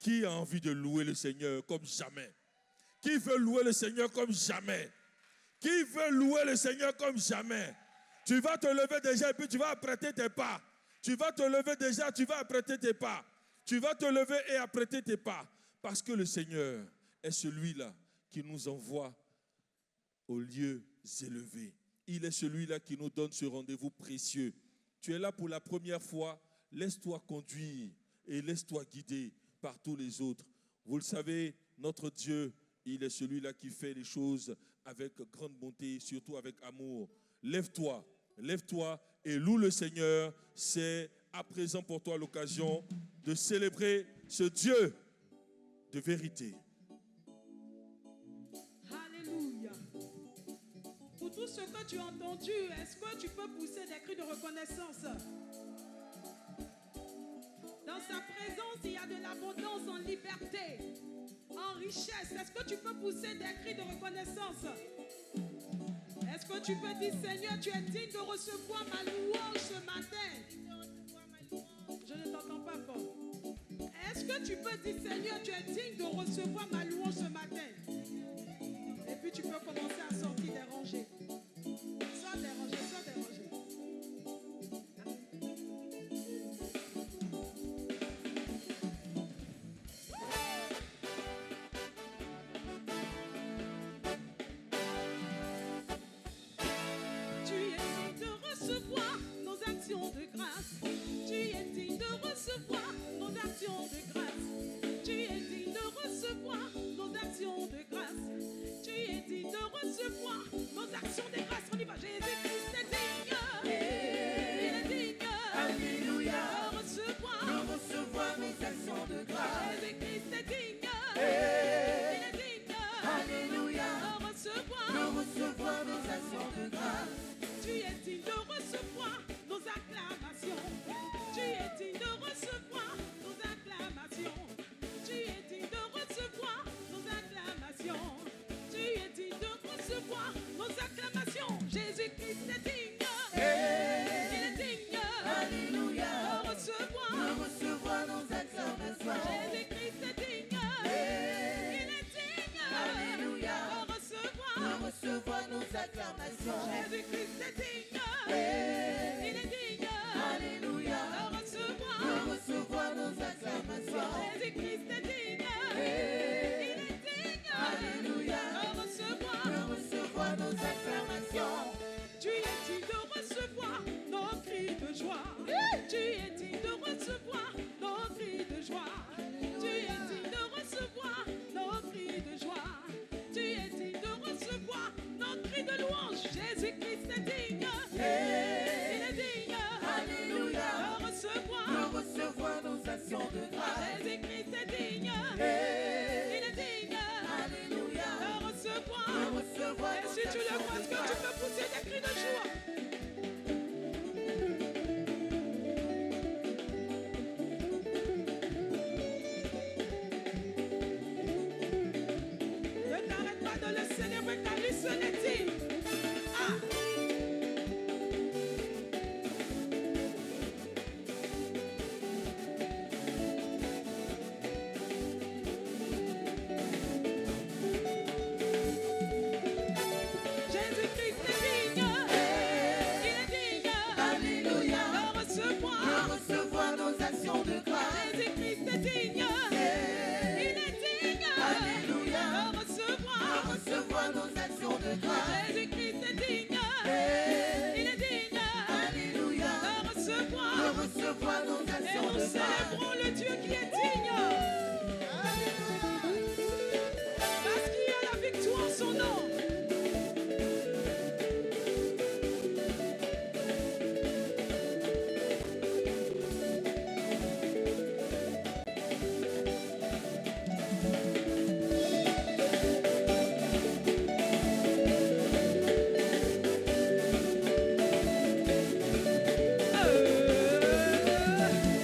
Qui a envie de louer le Seigneur comme jamais? Qui veut louer le Seigneur comme jamais? Qui veut louer le Seigneur comme jamais? Tu vas te lever déjà et puis tu vas apprêter tes pas. Tu vas te lever déjà, tu vas apprêter tes pas. Tu vas te lever et apprêter tes pas. Parce que le Seigneur est celui-là qui nous envoie aux lieux élevés. Il est celui-là qui nous donne ce rendez-vous précieux. Tu es là pour la première fois, laisse-toi conduire et laisse-toi guider par tous les autres. Vous le savez, notre Dieu, il est celui-là qui fait les choses avec grande bonté, surtout avec amour. Lève-toi, lève-toi et loue le Seigneur. C'est à présent pour toi l'occasion de célébrer ce Dieu de vérité. Alléluia. Pour tout ce que tu as entendu, est-ce que tu peux pousser des cris de reconnaissance? Dans sa présence, il y a de l'abondance en liberté, en richesse. Est-ce que tu peux pousser des cris de reconnaissance? Est-ce que tu peux dire, Seigneur, tu es digne de recevoir ma louange ce matin? Je ne t'entends pas fort. Est-ce que tu peux dire, Seigneur, tu es digne de recevoir ma louange ce matin? Et puis tu peux commencer à sortir des rangées. Sors des rangées, sors des rangées. Tu es digne de recevoir nos actions de grâce. Tu es digne de recevoir nos actions de grâce. Tu es digne de recevoir nos actions de grâce. Tu es digne de recevoir nos actions de grâce. On y va. Jésus-Christ est digne. Il est digne. Alléluia. De recevoir. De recevoir mes actions de grâce. Jésus-Christ est digne. Il est digne. Alléluia. De recevoir. De recevoir mes actions de grâce. Tu es digne de recevoir nos acclamations. Tu es digne de recevoir nos acclamations. Tu es digne de recevoir nos acclamations. Tu es digne de recevoir nos acclamations. Jésus-Christ est digne. Il est digne. Alléluia. De recevoir. De recevoir nos acclamations. Jésus-Christ est digne. Il est digne. Alléluia. De recevoir. De recevoir nos acclamations. Jésus-Christ est digne. Il est digne. Alléluia. De recevoir. De recevoir nos acclamations. Jésus-Christ est digne. Il est digne. Alléluia. De recevoir. De recevoir nos acclamations. Tu es digne de recevoir nos cris de joie. Tu es digne de recevoir nos cris de joie. Tu es digne de recevoir nos cris de joie. Tu es digne de recevoir nos cris de louange. Jésus-Christ est digne. Il est digne. Alléluia. De recevoir. De recevoir nos actions de grâce. Jésus-Christ est digne. Il est digne. Alléluia. De recevoir. De recevoir Et nos si tu le actions crois, de est-ce que tu grâce. peux pousser des cris de joie? Ne t'arrête pas de le célébrer car lui seul est digne. Ah! Jésus-Christ est digne. Il est digne. Alléluia. De recevoir. De recevoir nos actions de grâce. Jésus-Christ est digne. Il est digne. Alléluia. De recevoir. De recevoir nos actions de grâce. Jésus-Christ est digne. Il est digne. Alléluia. De recevoir. De recevoir nos Et actions nous de grâce. célébrons le Dieu qui est digne. Parce qu'il y a la victoire en son nom.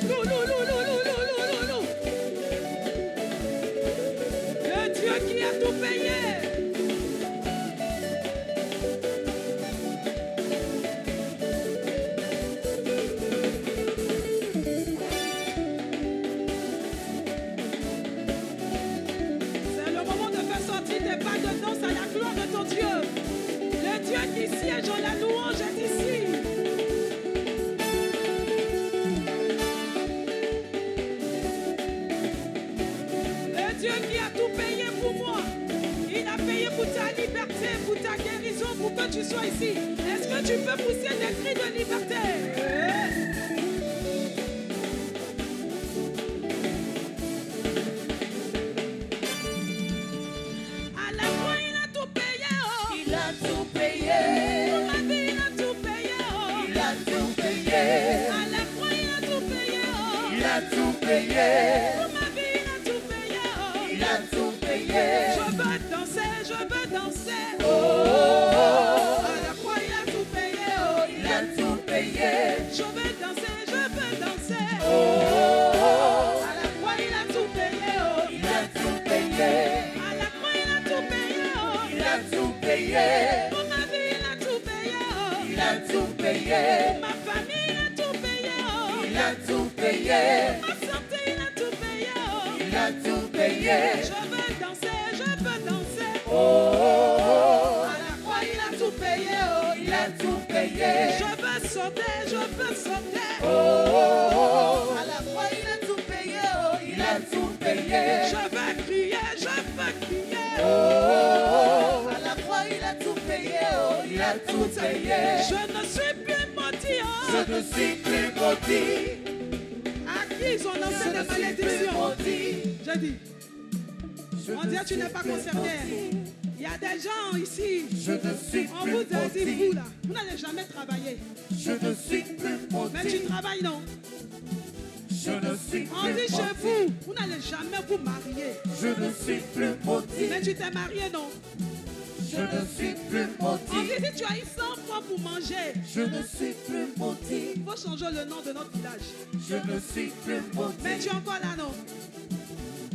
Lou, lou, lou, lou, lou, lou, lou, lou, lou. tu peux pousser des cris de liberté? À la croix, il a tout payé. Oh. Il a tout payé. Pour ma vie, il a tout payé. Oh. Il a tout payé. À la croix, il a tout payé. Oh. Il a tout payé. Pour ma vie, il a tout payé. Oh. Il a tout payé. Je veux danser, je veux danser. Oh, oh, À la croix, il a tout payé. Oh. il a tout payé. Je veux danser, je veux danser. Oh, oh, À la croix, il a tout payé. Oh. il a tout payé. À la croix, il a tout payé. Oh. Il a tout payé. Pour ma vie, il a tout payé. Oh. Il a tout payé. Pour ma famille, il a tout payé. Oh. Il a tout payé. Ma santé, il a tout payé. Oh. Il a tout payé. Je veux danser, je veux danser. Oh, oh, oh, À la croix, il a tout payé. Oh. il a tout payé. Je veux sauter, je veux sauter. Oh, oh, oh, à la croix, il a tout payé. Oh, il a tout payé. Je veux crier, je veux crier. Oh, oh, oh, à la croix, il a tout payé. Oh, il a tout payé. Je ne suis plus maudit. Oh. Je ne suis plus maudit. À qui ils ont lancé Je des ne suis plus malédictions? maudit. J'ai dit, Je on ne dirait que tu suis n'es pas plus concerné. maudit. Il y a des gens ici, Je ne suis on plus vous a dit, maudit. vous là, vous n'allez jamais travailler. Je ne suis plus Mais tu maudit. travailles, non? Je ne suis On dit plus chez maudit. vous, vous n'allez jamais vous marier. Je ne suis plus maudit. Mais tu t'es marié, non? Je ne suis plus On dit maudit. si tu as eu 100 francs pour manger, Je ne suis plus maudit. il faut changer le nom de notre village. Je ne suis plus Mais maudit. tu es encore là, non?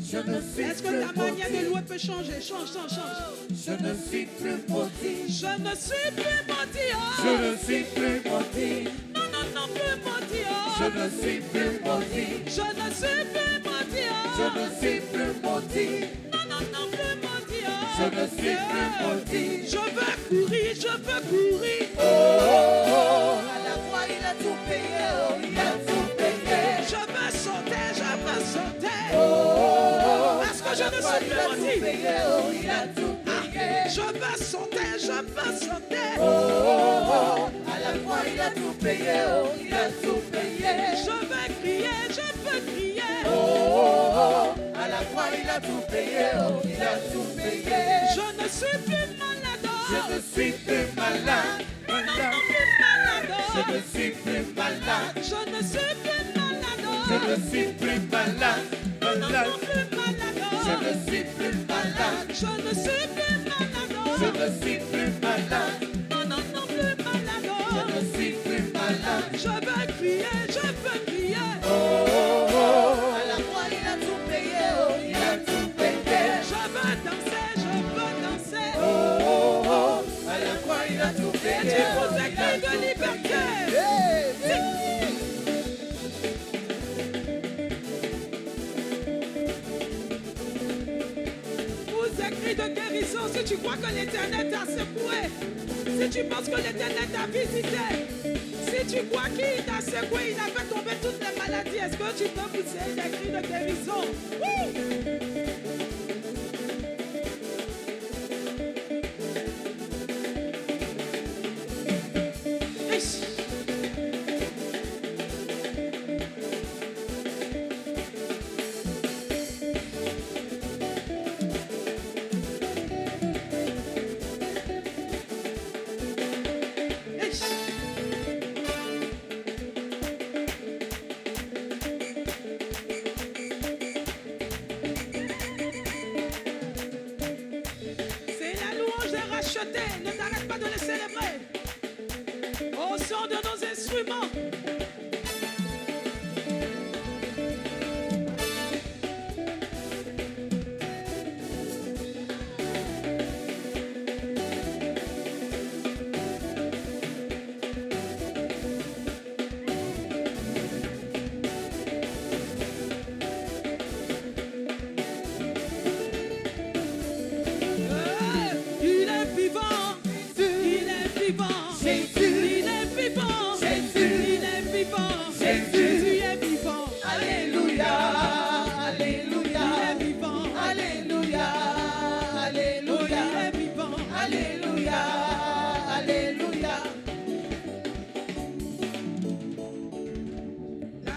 Je ne suis Est-ce que plus ta manière de maudit. louer peut changer? Change, change, change. Je ne suis plus maudit. Je ne suis plus maudit. Oh. Je ne suis plus maudit. Non, non, non, plus maudit. Oh. Je ne suis plus maudit. Je ne suis plus maudit. Oh. Je ne suis plus maudit. Non, non, non, plus maudit. Oh. Je ne suis plus maudit. Je veux courir, je veux courir. Oh, oh, oh. À la croix, il a tout payé. Oh, il a tout payé. Je veux sauter, je veux sauter. Oh, oh, oh. Parce que je À la ne croix, suis il plus a tout maudit. payé. Oh, il a tout payé. Je veux sauter, je veux sauter. Oh, oh, oh. À la croix, il a tout payé. Oh, il a tout payé. Je veux crier, je peux crier. Oh, oh, oh. À la croix, il a tout payé. Oh, il a tout payé. Je ne suis plus malade. Je ne suis plus malade. Non, non, non, Malade. plus malade. Je ne suis plus malade. Je ne suis plus malade. Je ne suis plus malade. Non, non, Malade. non, plus malade. Je ne suis plus malade. Je ne suis plus malade. Je ne suis plus malade. Non, non, non, plus malade. Je ne suis plus malade. Je veux crier, je peux crier. Oh, oh, oh. À la croix, il a tout payé. Oh, il a tout payé. Je veux danser, je veux danser. Oh, oh, oh. À la croix, il a tout Et payé. tu Oh, vous il a écris de tout liberté. payé. Vous écris de guérison si tu crois que l'éternel t'a secoué. Si tu penses que l'éternel t'a visité. Si tu crois qu'il t'a secoué, il a fait tomber toutes les maladies. Est-ce que tu peux pousser des cris de guérison? Oui. Ish. Ish.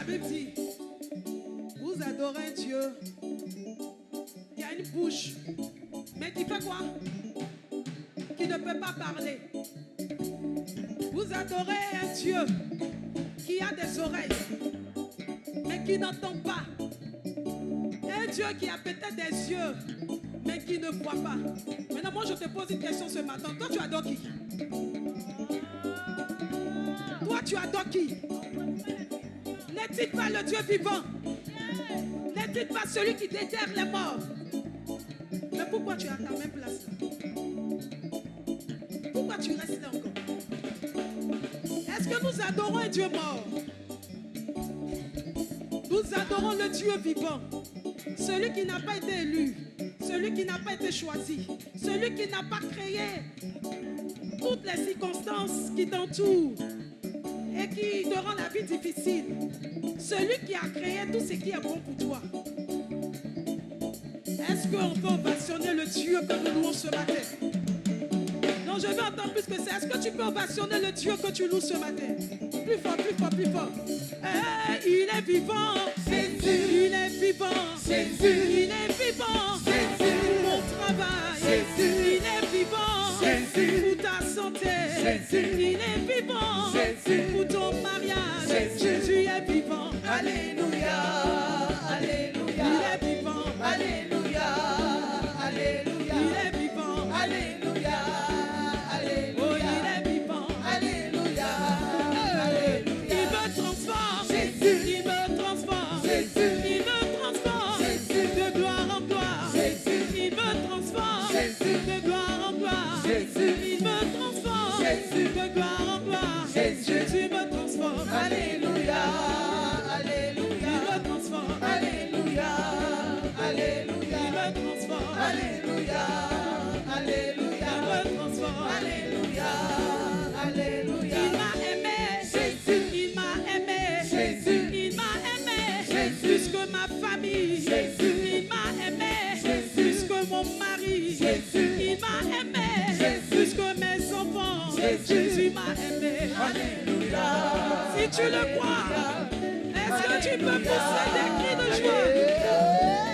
Bible dit, vous adorez un Dieu qui a une bouche, mais qui fait quoi? Qui ne peut pas parler. Vous adorez un Dieu qui a des oreilles, mais qui n'entend pas. Un Dieu qui a peut-être des yeux, mais qui ne voit pas. Maintenant, moi, je te pose une question ce matin. Toi, tu adores qui? Toi, tu adores qui? N'est-il pas le Dieu vivant? N'est-il pas celui qui déterre les morts? Mais pourquoi tu es à ta même place là? Pourquoi tu restes là encore? Est-ce que nous adorons un Dieu mort? Nous adorons le Dieu vivant. Celui qui n'a pas été élu, celui qui n'a pas été choisi, celui qui n'a pas créé toutes les circonstances qui t'entourent et qui te rend la vie difficile. Celui qui a créé tout ce qui est bon pour toi. Est-ce qu'on peut ovationner le Dieu que nous louons ce matin? Non, je veux entendre plus que ça. Est-ce que tu peux ovationner le Dieu que tu loues ce matin? Plus fort, plus fort, plus fort. Il est vivant. Jésus. Il est vivant. Jésus. Il est vivant. Jésus. Pour mon travail. Jésus. Il est vivant. Jésus. Pour ta santé. Jésus. Il est vivant. Jésus. Pour ton mariage. Jésus. Jésus est vivant. Alléluia. Alléluia. Il est vivant. Alléluia. Alléluia. Il est vivant. Alléluia. Oh, Alléluia. il est vivant. Alléluia. Il me transforme. Jésus. Il me transforme. Jésus. Il me transforme. Jésus. De gloire en gloire. Jésus. Il me transforme. Jésus. De gloire en gloire. Jésus. Il me transforme. Jésus. De gloire en gloire. Jésus. Jésus me transforme. Alléluia. Alléluia. Il me transforme. Alléluia. Il Alléluia. me transforme. Alléluia. Alléluia. Il me transforme. Alléluia. Alléluia. Il m'a aimé. Jésus. Il m'a aimé. Jésus. Il m'a aimé. Jésus. Plus que ma famille. Jésus. Il m'a aimé. Jésus. Plus que mon mari. Jésus. Il m'a aimé. Jésus. Plus que mes enfants. Jésus. Jésus m'a aimé. Alléluia. Si tu le crois, est-ce que tu peux pousser des cris de joie?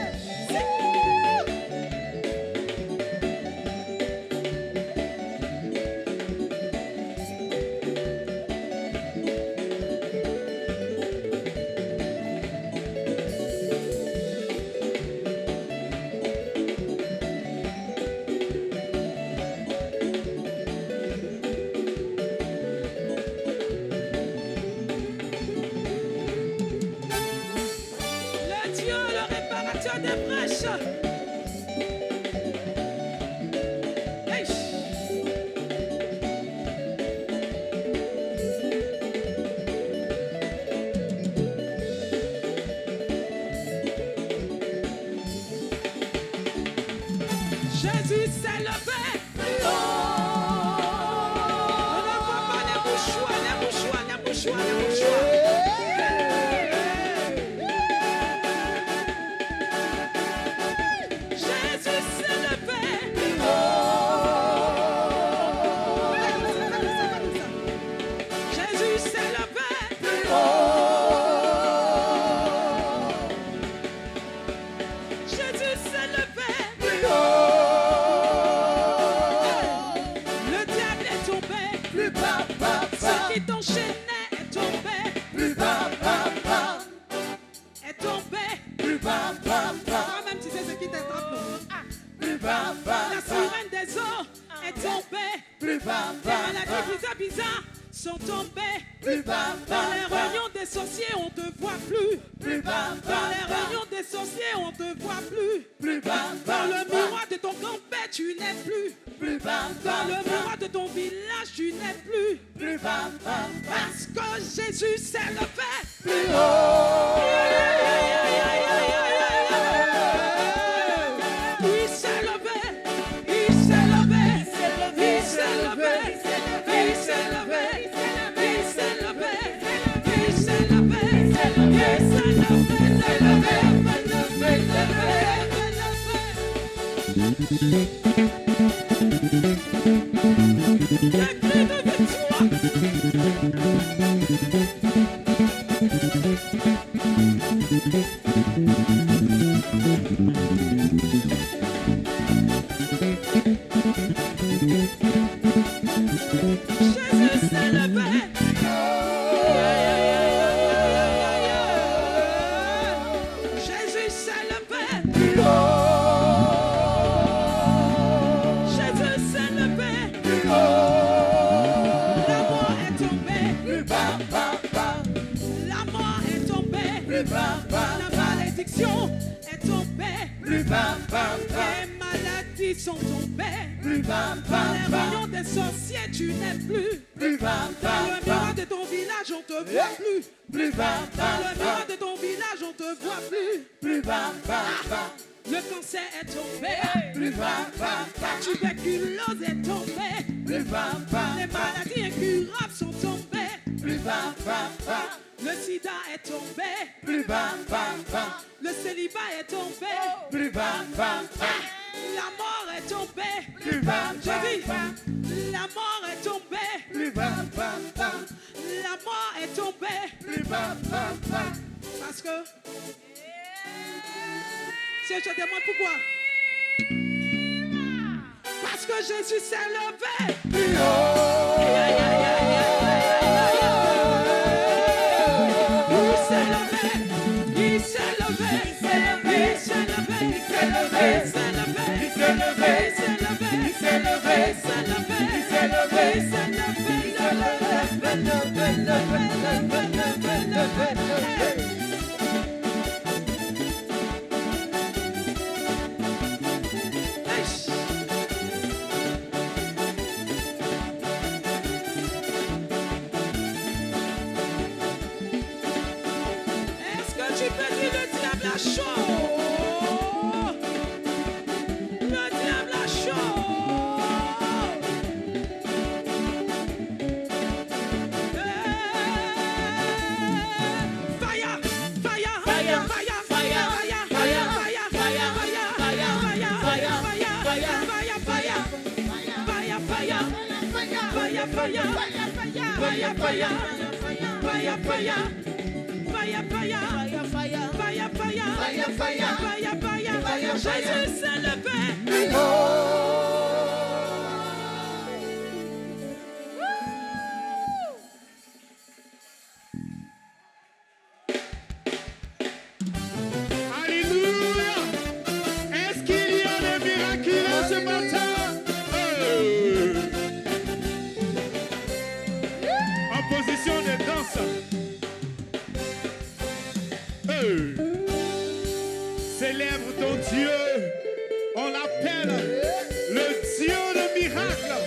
Le Dieu, le réparateur des brèches. Hey. Jésus s'est levé. On ne voit pas les mouchoirs, les mouchoirs, les mouchoirs, les mouchoirs. Jésus s'est levé. Jésus s'est levé. Jésus s'est levé. Le diable est tombé. Plus bas, bas, Ce bas. qui t'enchaînait est tombé. Plus bas, bas, bas. Est tombé. Plus bas, bas, bas. Toi-même, tu sais ce qui t'attrape, non? Plus bas, bas, La bas. sirène des eaux est tombée. Plus bas, Les bas, maladies bas. bizarres sont tombées. Plus bas, Dans bas, les bas. réunions des sorciers, on te voit plus. Plus bas, Dans bas, les bas. réunions des sorciers, on te voit plus. Plus bas, Dans bas, le bas. miroir de ton grand-père, tu n'es plus. Plus bas, Dans bas, le bas. miroir de ton village, tu n'es plus. Plus bas, bas, bas. Parce que Jésus s'est levé. Plus haut. Il s'est levé. Il s'est levé. Il s'est levé. Il s'est levé. Il s'est levé. Il s'est levé. Il s'est levé. Le cri de victoire. Jésus s'est levé. Jésus s'est levé. Jésus s'est levé. La mort est tombée. La mort est tombée. La malédiction est tombée. Les maladies sont tombées. Dans les rayons des sorciers, tu n'es plus. Dans le miroir de ton village, on te voit plus. Dans le miroir de ton village, on te voit plus. Le cancer est tombé. La tuberculose est tombée. Les maladies incurables sont tombées. Le sida est tombé. Le célibat est tombé. La mort est tombée. Je dis, la mort est tombée. La mort est tombée. Parce que, si je te demande pourquoi, parce que Jésus s'est levé. Il s'est levé. Est-ce que tu peux dire le diable a chaud? Le diable a chaud. Fire, fire, fire, fire, fire, fire, Jésus s'est levé. Alléluia. Est-ce qu'il y a des miracles ce matin? En position de danse. Célèbre ton Dieu. On l'appelle le Dieu de miracles.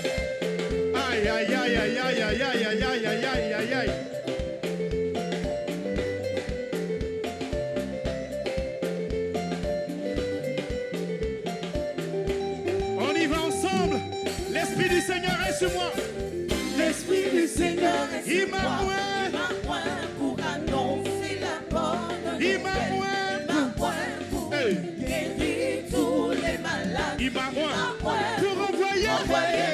Aïe, aïe, aïe, aïe, aïe, aïe, aïe, aïe, aïe, aïe, aïe, aïe, aïe. On y va ensemble. L'Esprit du Seigneur est sur moi. L'Esprit du Seigneur est Il sur m'a moi. oint. Il m'a oint pour annoncer la bonne Il m'a nouvelle. oint. Il m'a oint pour guérir tous les malades. Il m'a oint pour pour envoyer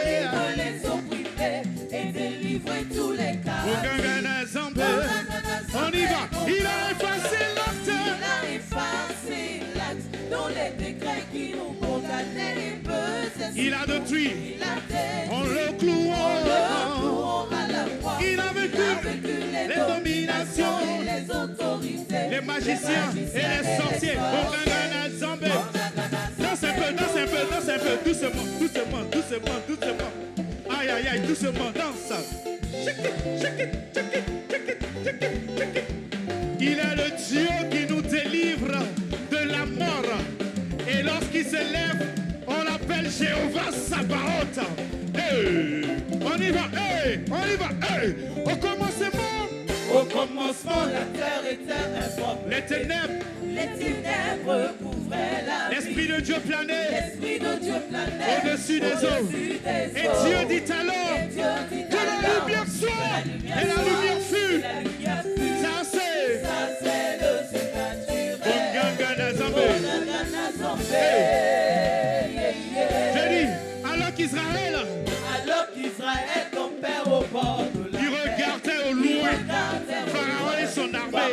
libérer les opprimés et délivrer tous les cas. On y va. Il a effacé l'acte. Il a effacé l'acte dont les décrets qui nous condamnaient et pesaient. Il a détruit. Il a détruit. On le clouant. On le clouant à la croix. Il a vaincu les dominations, et les autorités, les magiciens et les sorciers. Danse un peu, danse un peu, danse un peu. Doucement, doucement, doucement, doucement. Aïe, aïe, aïe, doucement, danse. Shake it, shake it, shake it, shake it, shake it, shake it. Il est le Dieu qui nous délivre de la mort. Et lorsqu'il se lève, on l'appelle Jéhovah Sabaoth. Hey, on y va, hey, on y va, hey. Au commencement, la terre était informe. les ténèbres couvraient la vie. L'Esprit de Dieu planait L'Esprit de Dieu planait au-dessus des eaux. Et Dieu dit alors que la lumière soit. Et la lumière fut. Ça c'est le surnaturel. J'ai dit, alors qu'Israël tombait au bord de la il regardait au loin Pharaon et son armée.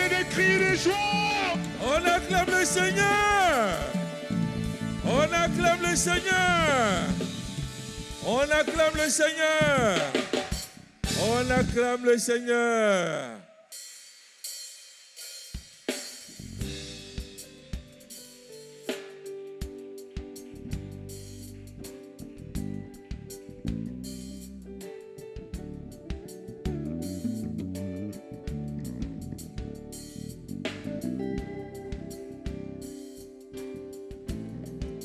pousser des cris de joie. On acclame le Seigneur. On acclame le Seigneur. On acclame le Seigneur. On acclame le Seigneur.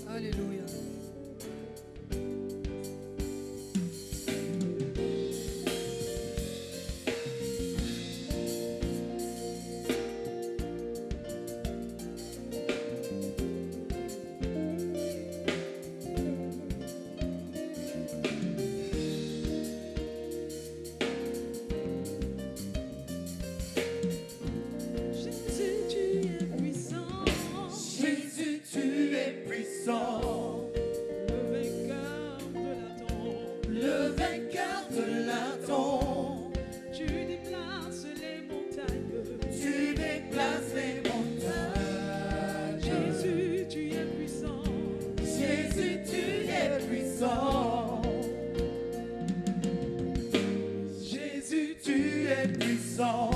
Alléluia. Jésus, tu es puissant. Jésus, tu es puissant. Le vainqueur de la tombe. Le vainqueur de la tombe. Tu déplaces les montagnes. Tu déplaces les montagnes. Jésus, tu es puissant. Jésus, tu es puissant. Jésus, tu es puissant.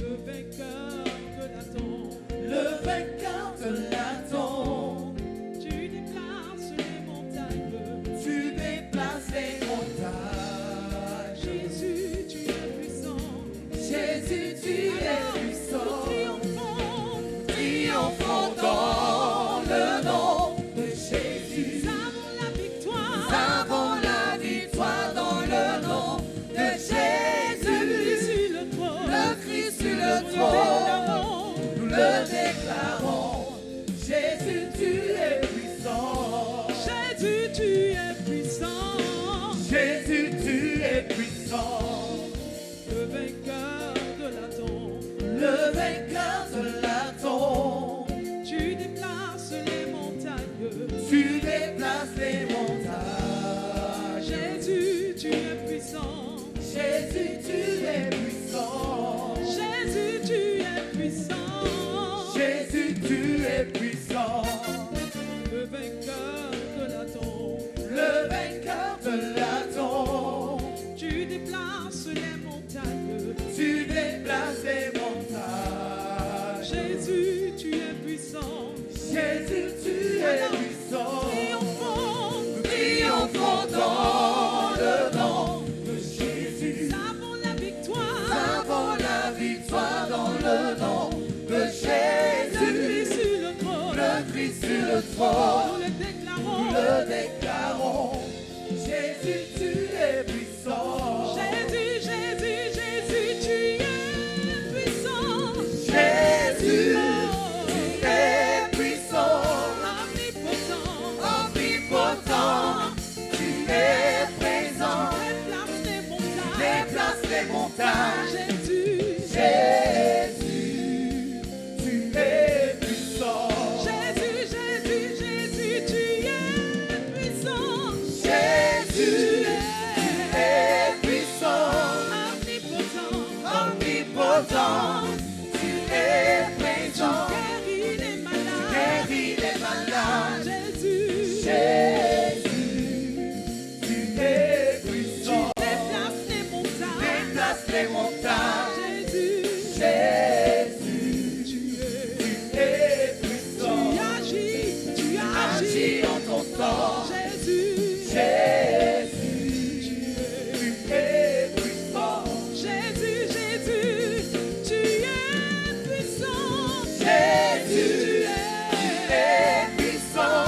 Le vainqueur de la tombe. Le vainqueur de la tombe. Tu déplaces les montagnes. Tu déplaces les montagnes. Jésus, tu es puissant. Jésus, tu es Alors, puissant. triomphons. Triomphons dans le nom de Jésus. Nous avons la victoire. Nous avons la victoire dans le nom de Jésus. Le Christ sur le trône. Le Christ sur le Nous trône. le Nous le déclarons. Jésus, tu es puissant. Jésus, tu es puissant. Jésus, tu es puissant. Le vainqueur de la tombe. Le vainqueur de la tombe. Tu déplaces les montagnes. Tu déplaces les montagnes. Jésus, tu es puissant. Jésus, tu es puissant. Jésus, tu es puissant. Jésus, tu es puissant. Le vainqueur de la tombe. Le vainqueur de la tombe. Tu déplaces les montagnes. Tu déplaces les montagnes. Jésus, tu es puissant. Jésus, tu es puissant. Triomphons. Nous triomphons dans le nom de Jésus. Nous avons la Nous victoire. avons la victoire dans le nom de Le Jésus. Christ sur le trône. Le Christ sur le Nous trône. le déclarons. Nous le déclarons. Jésus, tu es puissant. Jésus, Jésus, Jésus, tu es puissant. Jésus, Oh, tu es puissant. omnipotent. Omnipotent, tu es présent. Déplace les montagnes. Déplace les montagnes. Jésus, Jésus, tu es puissant. Jésus, Jésus, Jésus, tu es puissant. Jésus, tu es puissant. Omnipotent. Omnipotent, tu es présent. Guéris les malades. Guéris les malades. Jésus, Jésus, tu es puissant. déplace les montagnes. Déplace les montagnes. Jésus, Jésus, tu tu es puissant. tu agis Agis en ton temps. Jésus, Jésus, tu es puissant. Jésus, Jésus, tu es puissant. Jésus, tu es puissant.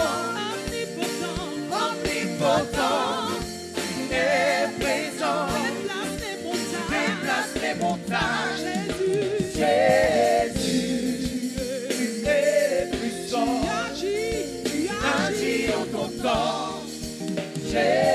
Omnipotent. Omnipotent, tu es présent. Déplace les montagnes. Déplace les montagnes. Jésus, Jésus, tu es puissant. tu agis Agis en ton temps. Jésus,